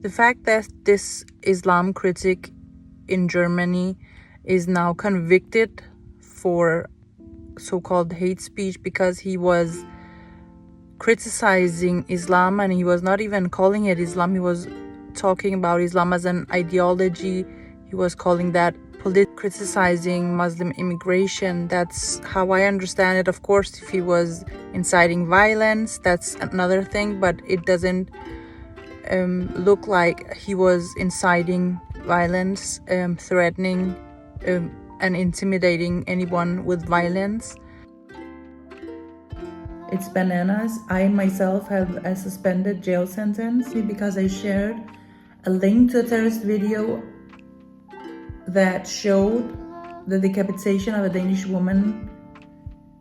The fact that this Islam critic in Germany is now convicted for so-called hate speech because he was criticizing Islam, and he was not even calling it Islam. He was talking about Islam as an ideology. He was calling that criticizing Muslim immigration. That's how I understand it. Of course, if he was inciting violence, that's another thing, but it doesn't look like he was inciting violence, threatening and intimidating anyone with violence. It's bananas. I myself have a suspended jail sentence because I shared a link to a terrorist video that showed the decapitation of a Danish woman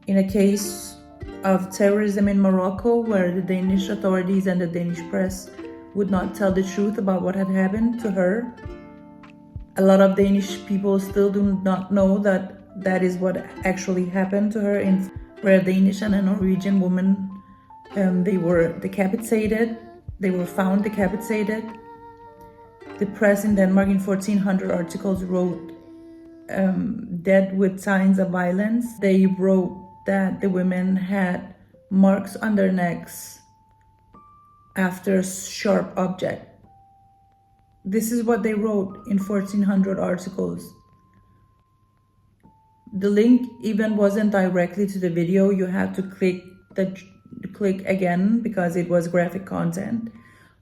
in a case of terrorism in Morocco, where the Danish authorities and the Danish press would not tell the truth about what had happened to her. A lot of Danish people still do not know that that is what actually happened to her, where a Danish and a Norwegian woman, they were decapitated. They were found decapitated. The press in Denmark in 1400 articles wrote dead with signs of violence. They wrote that the women had marks on their necks after a sharp object. This is what they wrote in 1400 articles. The link even wasn't directly to the video. You had to click again because it was graphic content.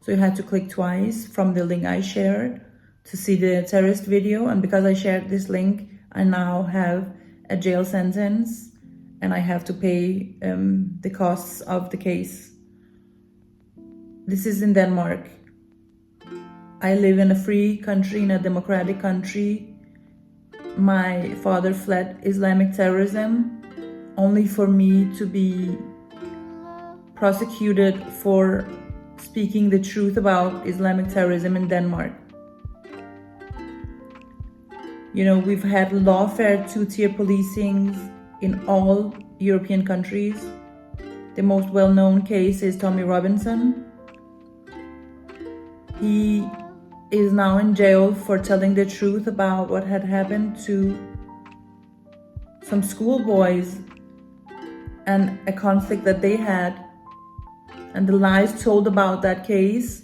So you had to click twice from the link I shared to see the terrorist video. And because I shared this link, I now have a jail sentence and I have to pay the costs of the case. This is in Denmark. I live in a free country, in a democratic country. My father fled Islamic terrorism only for me to be prosecuted for speaking the truth about Islamic terrorism in Denmark. You know, we've had lawfare two-tier policing in all European countries. The most well-known case is Tommy Robinson. He is now in jail for telling the truth about what had happened to some schoolboys and a conflict that they had, and the lies told about that case,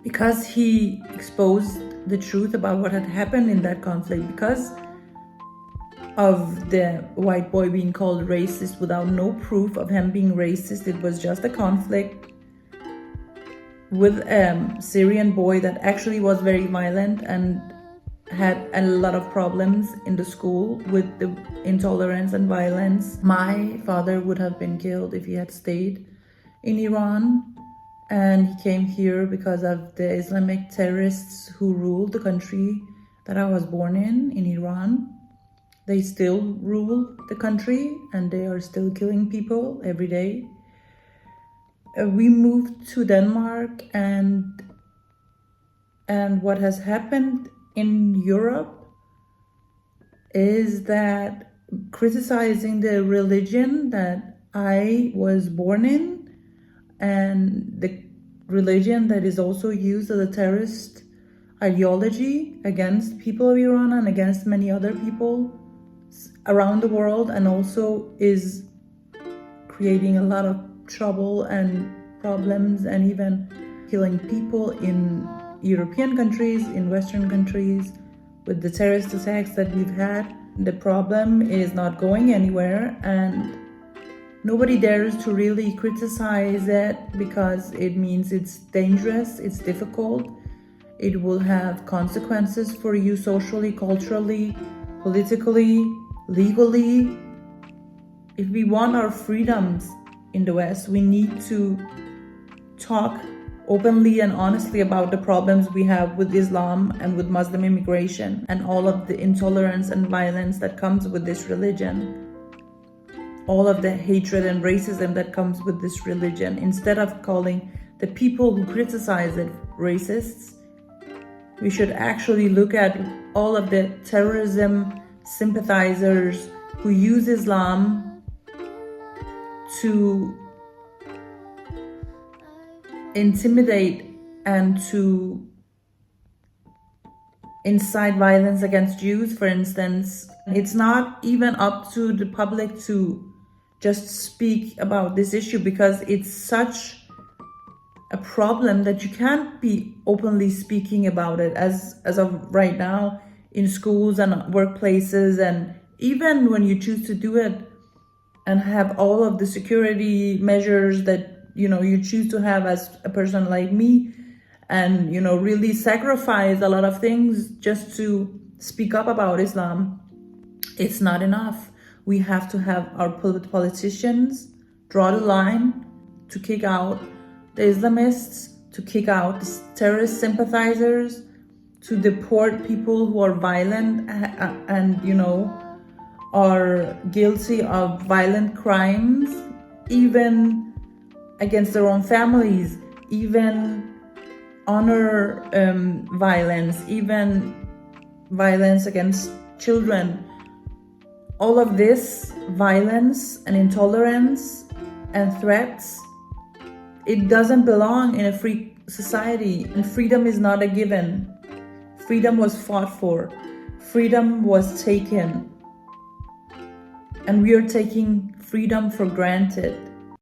because he exposed the truth about what had happened in that conflict, because of the white boy being called racist without no proof of him being racist. It was just a conflict with a Syrian boy that actually was very violent and had a lot of problems in the school with the intolerance and violence. My father would have been killed if he had stayed in Iran, and he came here because of the Islamic terrorists who ruled the country that I was born in Iran. They still rule the country and they are still killing people every day. We moved to Denmark, and what has happened in Europe is that criticizing the religion that I was born in, and the religion that is also used as a terrorist ideology against people of Iran and against many other people around the world, and also is creating a lot of trouble and problems and even killing people in European countries, in Western countries, with the terrorist attacks that we've had. The problem is not going anywhere, and nobody dares to really criticize it because it means it's dangerous, it's difficult, it will have consequences for you socially, culturally, politically, legally. If we want our freedoms in the West, we need to talk openly and honestly about the problems we have with Islam and with Muslim immigration and all of the intolerance and violence that comes with this religion, all of the hatred and racism that comes with this religion. Instead of calling the people who criticize it racists, we should actually look at all of the terrorism sympathizers who use Islam to intimidate and to incite violence against Jews, for instance. It's not even up to the public to just speak about this issue because it's such a problem that you can't be openly speaking about it as of right now in schools and workplaces, and even when you choose to do it and have all of the security measures that you choose to have as a person like me, and really sacrifice a lot of things just to speak up about Islam. It's not enough. We have to have our politicians draw the line to kick out the Islamists, to kick out the terrorist sympathizers, to deport people who are violent and are guilty of violent crimes, even against their own families, even honor violence, even violence against children. All of this violence and intolerance and threats, it doesn't belong in a free society. And freedom is not a given. Freedom was fought for. Freedom was taken. And we are taking freedom for granted.